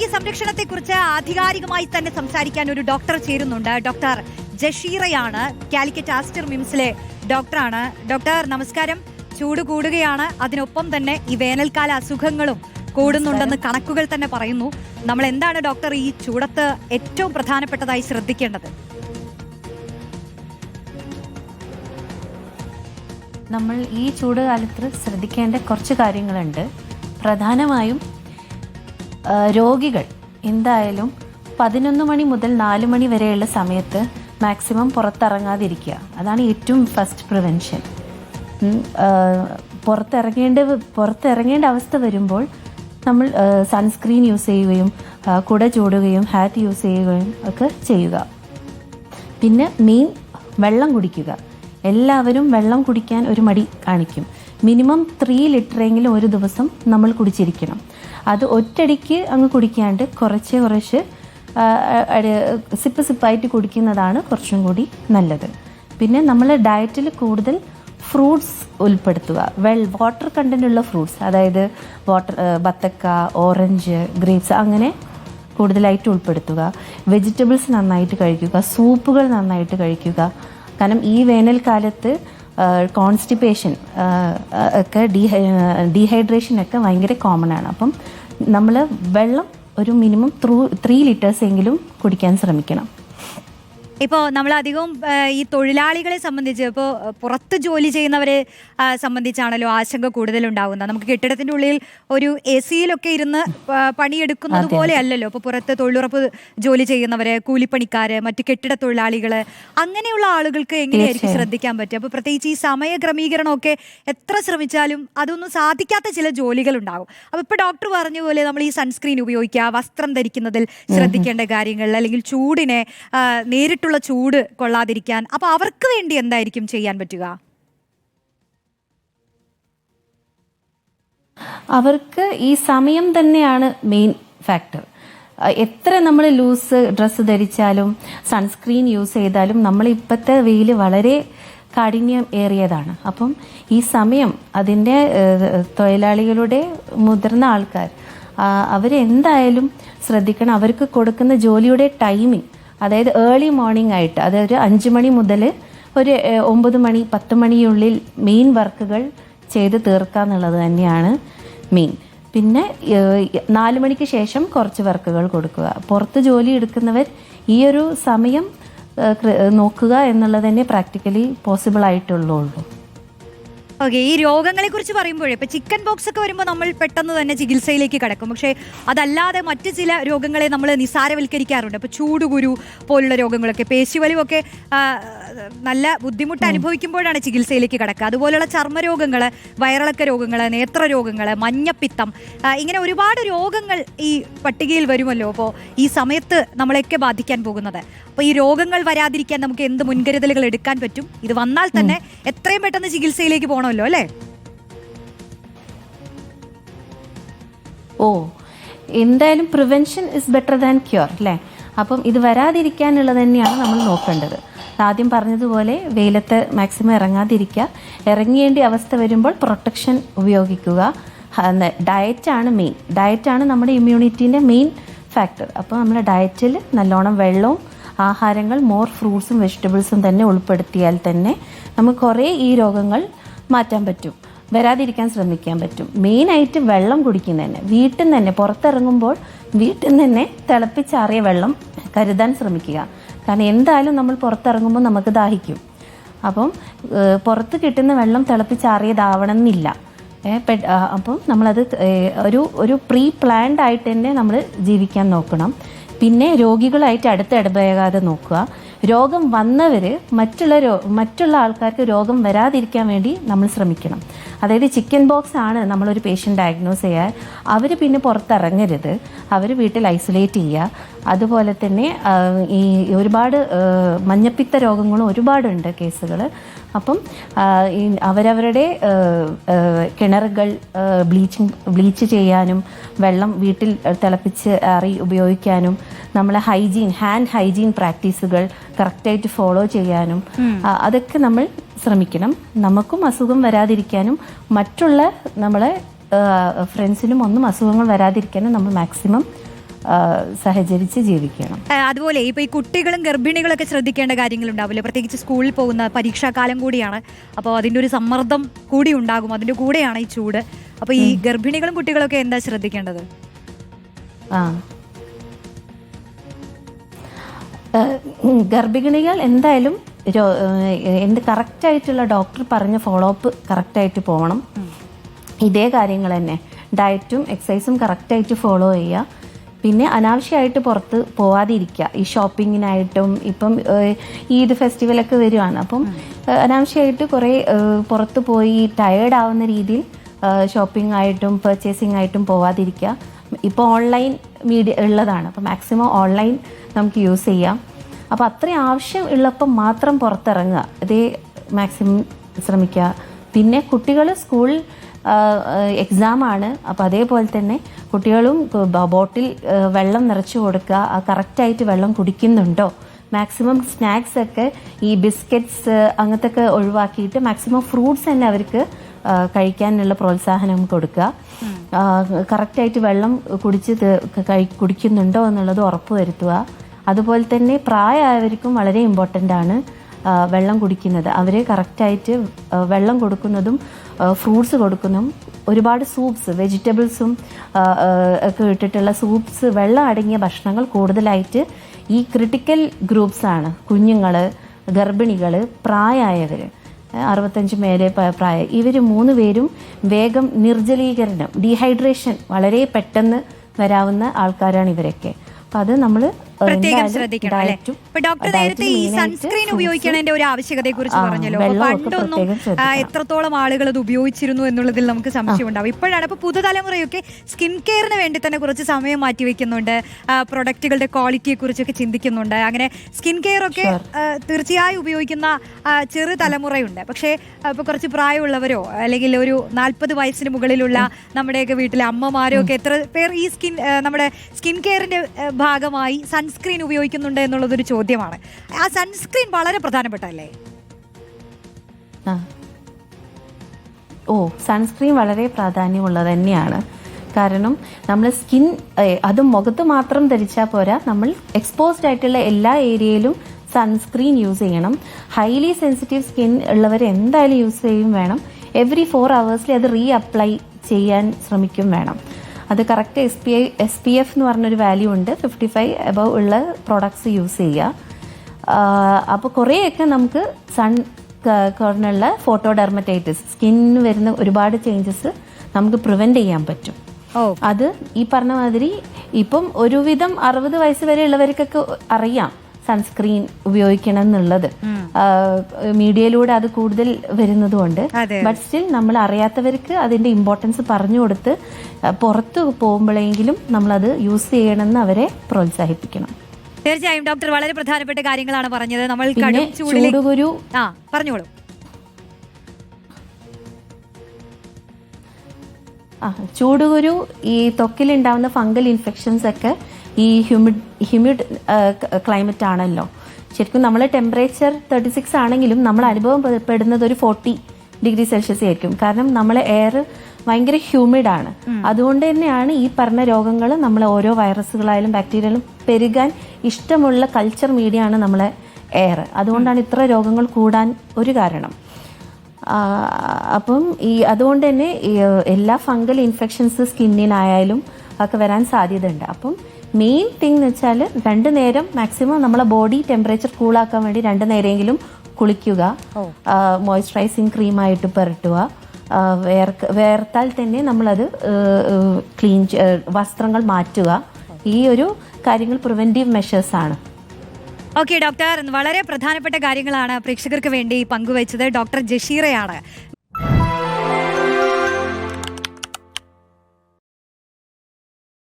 ആരോഗ്യ സംരക്ഷണത്തെക്കുറിച്ച് ആധികാരികമായി തന്നെ സംസാരിക്കാൻ ഒരു ഡോക്ടർ ചേരുന്നുണ്ട്. ഡോക്ടർ ജഷീറയാണ്, കാലിക്കറ്റ് ആസ്റ്റർ മിംസിലെ ഡോക്ടറാണ്. ഡോക്ടർ നമസ്കാരം. ചൂട് കൂടുകയാണ്, അതിനൊപ്പം തന്നെ ഈ വേനൽക്കാല അസുഖങ്ങളും കൂടുന്നുണ്ടെന്ന് കണക്കുകൾ തന്നെ പറയുന്നു. നമ്മൾ എന്താണ് ഡോക്ടർ ഈ ചൂടത്ത് ഏറ്റവും പ്രധാനപ്പെട്ടതായി ശ്രദ്ധിക്കേണ്ടത്? നമ്മൾ ഈ ചൂട് കാലത്ത് ശ്രദ്ധിക്കേണ്ട കുറച്ച് കാര്യങ്ങളുണ്ട്. പ്രധാനമായും രോഗികൾ എന്തായാലും 11 മണി മുതൽ 4 മണി വരെയുള്ള സമയത്ത് മാക്സിമം പുറത്തിറങ്ങാതിരിക്കുക. അതാണ് ഏറ്റവും ഫസ്റ്റ് പ്രിവെൻഷൻ. പുറത്തിറങ്ങേണ്ട അവസ്ഥ വരുമ്പോൾ നമ്മൾ സൺസ്ക്രീൻ യൂസ് ചെയ്യുകയും കുട ചൂടുകയും ഹാറ്റ് യൂസ് ചെയ്യുകയും ഒക്കെ ചെയ്യുക. പിന്നെ മെയിൻ വെള്ളം കുടിക്കുക. എല്ലാവരും വെള്ളം കുടിക്കാൻ ഒരു മടി കാണിക്കും. മിനിമം 3 ലിറ്ററെങ്കിലും ഒരു ദിവസം നമ്മൾ കുടിച്ചിരിക്കണം. അത് ഒറ്റയടിക്ക് അങ്ങ് കുടിക്കാണ്ട് കുറച്ച് സിപ്പായിട്ട് കുടിക്കുന്നതാണ് കുറച്ചും കൂടി നല്ലത്. പിന്നെ നമ്മൾ ഡയറ്റിൽ കൂടുതൽ ഫ്രൂട്ട്സ് ഉൾപ്പെടുത്തുക. വാട്ടർ കണ്ടന്റ് ഉള്ള ഫ്രൂട്ട്സ്, അതായത് ബത്തക്ക, ഓറഞ്ച്, ഗ്രേപ്സ് അങ്ങനെ കൂടുതലായിട്ട് ഉൾപ്പെടുത്തുക. വെജിറ്റബിൾസ് നന്നായിട്ട് കഴിക്കുക. സൂപ്പുകൾ നന്നായിട്ട് കഴിക്കുക. കാരണം ഈ വേനൽക്കാലത്ത് കോൺസ്റ്റിപ്പേഷൻ ഒക്കെ ഡീഹൈഡ്രേഷൻ ഒക്കെ ഭയങ്കര കോമൺ ആണ്. അപ്പം നമ്മൾ വെള്ളം ഒരു മിനിമം 3 ലിറ്റേഴ്സ് എങ്കിലും കുടിക്കാൻ ശ്രമിക്കണം. ഇപ്പോൾ നമ്മളധികവും ഈ തൊഴിലാളികളെ സംബന്ധിച്ച്, ഇപ്പോൾ പുറത്ത് ജോലി ചെയ്യുന്നവരെ സംബന്ധിച്ചാണല്ലോ ആശങ്ക കൂടുതലുണ്ടാകുന്നത്. നമുക്ക് കെട്ടിടത്തിൻ്റെ ഉള്ളിൽ ഒരു AC-യിലൊക്കെ ഇരുന്ന് പണിയെടുക്കുന്നത് പോലെ അല്ലല്ലോ ഇപ്പോൾ പുറത്ത് തൊഴിലുറപ്പ് ജോലി ചെയ്യുന്നവര്, കൂലിപ്പണിക്കാര്, മറ്റ് കെട്ടിട തൊഴിലാളികൾ, അങ്ങനെയുള്ള ആളുകൾക്ക് എങ്ങനെയായിരിക്കും ശ്രദ്ധിക്കാൻ പറ്റുക? അപ്പോൾ പ്രത്യേകിച്ച് ഈ സമയ ക്രമീകരണമൊക്കെ എത്ര ശ്രമിച്ചാലും അതൊന്നും സാധിക്കാത്ത ചില ജോലികളുണ്ടാകും. അപ്പോൾ ഇപ്പോൾ ഡോക്ടർ പറഞ്ഞ പോലെ നമ്മൾ ഈ സൺസ്ക്രീൻ ഉപയോഗിക്കുക, വസ്ത്രം ധരിക്കുന്നതിൽ ശ്രദ്ധിക്കേണ്ട കാര്യങ്ങൾ, അല്ലെങ്കിൽ ചൂടിനെ നേരിട്ടുള്ള ചൂട് കൊള്ളാതിരിക്കാൻ, അപ്പൊ അവർക്ക് വേണ്ടി എന്തായിരിക്കും ചെയ്യാൻ പറ്റുക? അവർക്ക് ഈ സമയം തന്നെയാണ് മെയിൻ ഫാക്ടർ. എത്ര നമ്മൾ ലൂസ് ഡ്രസ്സ് ധരിച്ചാലും സൺസ്ക്രീൻ യൂസ് ചെയ്താലും നമ്മൾ ഇപ്പോഴത്തെ വെയിൽ വളരെ കാഠിന്യം ഏറിയതാണ്. അപ്പം ഈ സമയം അതിൻ്റെ തൊഴിലാളികളുടെ മുതിർന്ന ആൾക്കാർ അവരെന്തായാലും ശ്രദ്ധിക്കണം. അവർക്ക് കൊടുക്കുന്ന ജോലിയുടെ ടൈമിംഗ്, അതായത് ഏർലി മോർണിംഗ് ആയിട്ട്, അതായത് 5 മണി മുതൽ ഒരു 9 മണി 10 മണിയുള്ളിൽ മെയിൻ വർക്കുകൾ ചെയ്ത് തീർക്കുക എന്നുള്ളത് തന്നെയാണ് മെയിൻ. പിന്നെ 4 മണിക്ക് ശേഷം കുറച്ച് വർക്കുകൾ കൊടുക്കുക. പുറത്ത് ജോലി എടുക്കുന്നവർ ഈ ഒരു സമയം നോക്കുക എന്നുള്ളത് തന്നെ പ്രാക്ടിക്കലി പോസിബിൾ ആയിട്ടുള്ളൂ. ഓക്കെ, ഈ രോഗങ്ങളെ കുറിച്ച് പറയുമ്പോഴേ ഇപ്പൊ ചിക്കൻ ബോക്സ് ഒക്കെ വരുമ്പോൾ നമ്മൾ പെട്ടെന്ന് തന്നെ ചികിത്സയിലേക്ക് കടക്കും. പക്ഷേ അതല്ലാതെ മറ്റ് ചില രോഗങ്ങളെ നമ്മൾ നിസാരവൽക്കരിക്കാറുണ്ട്. ഇപ്പൊ ചൂടുകുരു പോലുള്ള രോഗങ്ങളൊക്കെ, പേശിവലിവൊക്കെ നല്ല ബുദ്ധിമുട്ട് അനുഭവിക്കുമ്പോഴാണ് ചികിത്സയിലേക്ക് കടക്കുക. അതുപോലുള്ള ചർമ്മരോഗങ്ങൾ, വയറിളക്ക രോഗങ്ങൾ, നേത്രരോഗങ്ങൾ, മഞ്ഞപ്പിത്തം, ഇങ്ങനെ ഒരുപാട് രോഗങ്ങൾ ഈ പട്ടികയിൽ വരുമല്ലോ. അപ്പോൾ ഈ സമയത്ത് നമ്മളെയൊക്കെ ബാധിക്കാൻ പോകുന്നത്. അപ്പോൾ ഈ രോഗങ്ങൾ വരാതിരിക്കാൻ നമുക്ക് എന്ത് മുൻകരുതലുകൾ എടുക്കാൻ പറ്റും? ഇത് വന്നാൽ തന്നെ എത്രയും പെട്ടെന്ന് ചികിത്സയിലേക്ക് പോകണമല്ലോ, അല്ലേ? എന്തായാലും prevention is better than cure, അല്ലേ? അപ്പം ഇത് വരാതിരിക്കാനുള്ളത് തന്നെയാണ് നമ്മൾ നോക്കേണ്ടത്. ആദ്യം പറഞ്ഞതുപോലെ വെയിലത്ത് മാക്സിമം ഇറങ്ങാതിരിക്കുക. ഇറങ്ങേണ്ട അവസ്ഥ വരുമ്പോൾ പ്രൊട്ടക്ഷൻ ഉപയോഗിക്കുക. ഡയറ്റാണ് മെയിൻ. ഡയറ്റാണ് നമ്മുടെ ഇമ്മ്യൂണിറ്റീൻ്റെ മെയിൻ ഫാക്ടർ. അപ്പോൾ നമ്മുടെ ഡയറ്റിൽ നല്ലോണം വെള്ളവും ആഹാരങ്ങൾ, മോർ ഫ്രൂട്ട്സും വെജിറ്റബിൾസും തന്നെ ഉൾപ്പെടുത്തിയാൽ തന്നെ നമുക്ക് കുറേ ഈ രോഗങ്ങൾ മാറ്റാൻ പറ്റും, വരാതിരിക്കാൻ ശ്രമിക്കാൻ പറ്റും. മെയിനായിട്ട് വെള്ളം കുടിക്കുന്നതന്നെ, വീട്ടിൽ നിന്ന് തന്നെ പുറത്തിറങ്ങുമ്പോൾ വീട്ടിൽ നിന്ന് തന്നെ തിളപ്പിച്ചാറിയ വെള്ളം കരുതാൻ ശ്രമിക്കുക. കാരണം എന്തായാലും നമ്മൾ പുറത്തിറങ്ങുമ്പോൾ നമുക്ക് ദാഹിക്കും. അപ്പം പുറത്ത് കിട്ടുന്ന വെള്ളം തിളപ്പിച്ചാറിയതാവണം എന്നില്ല. അപ്പം നമ്മളത് ഒരു പ്രീ പ്ലാൻഡ് ആയിട്ട് തന്നെ നമ്മൾ ജീവിക്കാൻ നോക്കണം. പിന്നെ രോഗികളായിട്ട് ഇടപഴകാതെ നോക്കുക. രോഗം വന്നവർ മറ്റുള്ള ആൾക്കാർക്ക് രോഗം വരാതിരിക്കാൻ വേണ്ടി നമ്മൾ ശ്രമിക്കണം. അതായത് ചിക്കൻ ബോക്സ് ആണ് നമ്മളൊരു പേഷ്യൻ്റ് ഡയഗ്നോസ് ചെയ്യാൻ, അവർ പിന്നെ പുറത്തിറങ്ങരുത്, അവർ വീട്ടിൽ ഐസൊലേറ്റ് ചെയ്യുക. അതുപോലെ തന്നെ ഈ ഒരുപാട് മഞ്ഞപ്പിത്ത രോഗങ്ങളും ഒരുപാടുണ്ട് കേസുകൾ. അപ്പം അവരവരുടെ കിണറുകൾ ബ്ലീച്ച് ചെയ്യാനും വെള്ളം വീട്ടിൽ തിളപ്പിച്ച് ഉപയോഗിക്കാനും, നമ്മളെ ഹാൻഡ് ഹൈജീൻ പ്രാക്ടീസുകൾ കറക്റ്റായിട്ട് ഫോളോ ചെയ്യാനും അതൊക്കെ നമ്മൾ ശ്രമിക്കണം. നമുക്കും അസുഖം വരാതിരിക്കാനും മറ്റുള്ള നമ്മളെ ഫ്രണ്ട്സിനും ഒന്നും അസുഖങ്ങൾ വരാതിരിക്കാനും നമ്മൾ മാക്സിമം സഹചരിച്ച് ജീവിക്കണം. അതുപോലെ ഇപ്പൊ ഈ കുട്ടികളും ഗർഭിണികളൊക്കെ ശ്രദ്ധിക്കേണ്ട കാര്യങ്ങളുണ്ടാവില്ലേ? പ്രത്യേകിച്ച് സ്കൂളിൽ പോകുന്ന പരീക്ഷാകാലം കൂടിയാണ്. അപ്പോൾ അതിൻ്റെ ഒരു സമ്മർദ്ദം കൂടി ഉണ്ടാകും, അതിൻ്റെ കൂടെയാണ് ഈ ചൂട്. അപ്പോൾ ഈ ഗർഭിണികളും കുട്ടികളൊക്കെ എന്താ ശ്രദ്ധിക്കേണ്ടത്? ഗർഭിണികൾ എന്തായാലും കറക്റ്റായിട്ടുള്ള ഡോക്ടർ പറഞ്ഞ ഫോളോ അപ്പ് കറക്റ്റായിട്ട് പോകണം. ഇതേ കാര്യങ്ങൾ തന്നെ, ഡയറ്റും എക്സസൈസും കറക്റ്റായിട്ട് ഫോളോ ചെയ്യുക. പിന്നെ അനാവശ്യമായിട്ട് പുറത്ത് പോവാതിരിക്കുക. ഈ ഷോപ്പിങ്ങിനായിട്ടും ഇപ്പം ഈദ് ഫെസ്റ്റിവലൊക്കെ വരുവാണ്, അപ്പം അനാവശ്യമായിട്ട് കുറേ പുറത്ത് പോയി ടയേർഡ് ആവുന്ന രീതിയിൽ ഷോപ്പിംഗ് ആയിട്ടും പർച്ചേസിംഗ് ആയിട്ടും പോവാതിരിക്കുക. ഇപ്പോൾ ഓൺലൈൻ മീഡിയ ഉള്ളതാണ്, അപ്പോൾ മാക്സിമം ഓൺലൈൻ നമുക്ക് യൂസ് ചെയ്യാം. അപ്പോൾ അത്രയും ആവശ്യം ഉള്ളപ്പം മാത്രം പുറത്തിറങ്ങുക, ഇതേ മാക്സിമം ശ്രമിക്കുക. പിന്നെ കുട്ടികൾ സ്കൂൾ എക്സാമാണ്, അപ്പോൾ അതേപോലെ തന്നെ കുട്ടികളും ബോട്ടിൽ വെള്ളം നിറച്ച് കൊടുക്കുക. കറക്റ്റായിട്ട് വെള്ളം കുടിക്കുന്നുണ്ടോ, മാക്സിമം സ്നാക്സ് ഒക്കെ ഈ ബിസ്ക്കറ്റ്സ് അങ്ങനത്തെ ഒക്കെ ഒഴിവാക്കിയിട്ട് മാക്സിമം ഫ്രൂട്ട്സ് തന്നെ അവർക്ക് കഴിക്കാനുള്ള പ്രോത്സാഹനം കൊടുക്കുക. കറക്റ്റായിട്ട് വെള്ളം കുടിക്കുന്നുണ്ടോ എന്നുള്ളത് ഉറപ്പ് വരുത്തുക. അതുപോലെ തന്നെ പ്രായമായവർക്കും വളരെ ഇമ്പോർട്ടൻ്റ് ആണ് വെള്ളം കുടിക്കുന്നത്. അവർ കറക്റ്റായിട്ട് വെള്ളം കൊടുക്കുന്നതും ഫ്രൂട്ട്സ് കൊടുക്കുന്നതും ഒരുപാട് സൂപ്സ്, വെജിറ്റബിൾസും ഒക്കെ ഇട്ടിട്ടുള്ള സൂപ്സ്, വെള്ളം അടങ്ങിയ ഭക്ഷണങ്ങൾ കൂടുതലായിട്ട് ഈ ക്രിട്ടിക്കൽ ഗ്രൂപ്പ്സാണ്. കുഞ്ഞുങ്ങൾ, ഗർഭിണികൾ, പ്രായമായവർ, 65 മേലെ പ്രായം, ഇവർ 3 പേരും വേഗം നിർജ്ജലീകരണം, ഡീഹൈഡ്രേഷൻ വളരെ പെട്ടെന്ന് വരാവുന്ന ആൾക്കാരാണ് ഇവരൊക്കെ. അപ്പം അത് നമ്മൾ പ്രത്യേകം ശ്രദ്ധിക്കണം അല്ലേ? ഇപ്പൊ ഡോക്ടർ നേരത്തെ ഈ സൺസ്ക്രീൻ ഉപയോഗിക്കണതിന്റെ ഒരു ആവശ്യകതയെ കുറിച്ച് പറഞ്ഞല്ലോ. പണ്ടൊന്നും എത്രത്തോളം ആളുകൾ അത് ഉപയോഗിച്ചിരുന്നു എന്നുള്ളതിൽ നമുക്ക് സംശയം ഉണ്ടാവും. ഇപ്പോഴാണ് ഇപ്പൊ പുതുതലമുറയൊക്കെ സ്കിൻ കെയറിന് വേണ്ടി തന്നെ കുറച്ച് സമയം മാറ്റി വെക്കുന്നുണ്ട്, പ്രൊഡക്റ്റുകളുടെ ക്വാളിറ്റിയെ കുറിച്ചൊക്കെ ചിന്തിക്കുന്നുണ്ട്. അങ്ങനെ സ്കിൻ കെയർ ഒക്കെ തീർച്ചയായും ഉപയോഗിക്കുന്ന ചെറു തലമുറയുണ്ട്. പക്ഷേ ഇപ്പൊ കുറച്ച് പ്രായമുള്ളവരോ അല്ലെങ്കിൽ ഒരു 40 വയസ്സിന് മുകളിലുള്ള നമ്മുടെയൊക്കെ വീട്ടിലെ അമ്മമാരോ ഒക്കെ എത്ര പേർ ഈ നമ്മുടെ സ്കിൻ കെയറിന്റെ ഭാഗമായി സൺസ്ക്രീൻ ഉപയോഗിക്കുന്നുണ്ട് എന്നുള്ളതൊരു ചോദ്യമാണ്. ആ സൺസ്ക്രീൻ വളരെ പ്രധാനപ്പെട്ടല്ലേ? സൺസ്ക്രീൻ വളരെ പ്രാധാന്യമുള്ളത് തന്നെയാണ്. കാരണം നമ്മൾ സ്കിൻ അത് മുഖത്ത് മാത്രം ധരിച്ചാൽ പോരാ, നമ്മൾ എക്സ്പോസ്ഡ് ആയിട്ടുള്ള എല്ലാ ഏരിയയിലും സൺസ്ക്രീൻ യൂസ് ചെയ്യണം. ഹൈലി സെൻസിറ്റീവ് സ്കിൻ ഉള്ളവർ എന്തായാലും യൂസ് ചെയ്യും വേണം. എവറി 4 hours അത് അപ്ലൈ ചെയ്യാൻ ശ്രമിക്കും വേണം. അത് കറക്റ്റ് SPF എന്ന് പറഞ്ഞൊരു വാല്യൂ ഉണ്ട്, 55 above ഉള്ള പ്രോഡക്ട്സ് യൂസ് ചെയ്യുക. അപ്പോൾ കുറേയൊക്കെ നമുക്ക് സൺ കോർണുള്ള ഫോട്ടോഡെർമറ്റൈറ്റിസ്, സ്കിന്നിന് വരുന്ന ഒരുപാട് ചേഞ്ചസ് നമുക്ക് പ്രിവെന്റ് ചെയ്യാൻ പറ്റും. അത് ഈ പറഞ്ഞ മാതിരി ഇപ്പം ഒരുവിധം 60 വയസ്സ് വരെ ഉള്ളവർക്കൊക്കെ അറിയാം സൺസ്ക്രീൻ ഉപയോഗിക്കണം എന്നുള്ളത്. മീഡിയയിലൂടെ അത് കൂടുതൽ വരുന്നതുകൊണ്ട്. ബട്ട് സ്റ്റിൽ നമ്മൾ അറിയാത്തവർക്ക് അതിന്റെ ഇമ്പോർട്ടൻസ് പറഞ്ഞു കൊടുത്ത് പുറത്ത് പോകുമ്പോഴെങ്കിലും നമ്മളത് യൂസ് ചെയ്യണമെന്ന് അവരെ പ്രോത്സാഹിപ്പിക്കണം. തീർച്ചയായും ഡോക്ടർ വളരെ പ്രധാനപ്പെട്ട കാര്യങ്ങളാണ് പറഞ്ഞത്. നമ്മൾ കടും ചൂടുകുരു പറഞ്ഞോളൂ. ചൂടുകുരു, ഈ ത്വക്കിലുണ്ടാവുന്ന ഫംഗൽ ഇൻഫെക്ഷൻസ് ഒക്കെ ഈ ഹ്യൂമിഡ് ക്ലൈമറ്റ് ആണല്ലോ. ശരിക്കും നമ്മൾ ടെമ്പറേച്ചർ 36 ആണെങ്കിലും നമ്മൾ അനുഭവപ്പെടുന്നത് ഒരു 40 ഡിഗ്രി സെൽഷ്യസ് ആയിരിക്കും. കാരണം നമ്മളെ എയർ ഭയങ്കര ഹ്യൂമിഡ് ആണ്. അതുകൊണ്ട് തന്നെയാണ് ഈ പറഞ്ഞ രോഗങ്ങൾ നമ്മളെ ഓരോ വൈറസുകളായാലും ബാക്ടീരിയകളും പെരുകാൻ ഇഷ്ടമുള്ള കൾച്ചർ മീഡിയ ആണ് നമ്മളെ എയർ. അതുകൊണ്ടാണ് ഇത്ര രോഗങ്ങൾ കൂടാൻ ഒരു കാരണം. അപ്പം അതുകൊണ്ട് തന്നെ എല്ലാ ഫംഗൽ ഇൻഫെക്ഷൻസ് സ്കിന്നിനായാലും ഒക്കെ വരാൻ സാധ്യതയുണ്ട്. അപ്പം മെയിൻ തിങ് എന്ന് വെച്ചാൽ 2 നേരം മാക്സിമം നമ്മളെ ബോഡി ടെമ്പറേച്ചർ കൂളാക്കാൻ വേണ്ടി 2 നേരമെങ്കിലും കുളിക്കുക, മോയ്സ്ചറൈസിങ് ക്രീമായിട്ട് പുരട്ടുക. വേർത്താൽ തന്നെ നമ്മളത് വസ്ത്രങ്ങൾ മാറ്റുക. ഈ ഒരു കാര്യങ്ങൾ പ്രിവെന്റീവ് മെഷേഴ്സ് ആണ്. ഓക്കെ ഡോക്ടർ, വളരെ പ്രധാനപ്പെട്ട കാര്യങ്ങളാണ് പ്രേക്ഷകർക്ക് വേണ്ടി പങ്കുവച്ചത്. ഡോക്ടർ ജഷീറയാണ്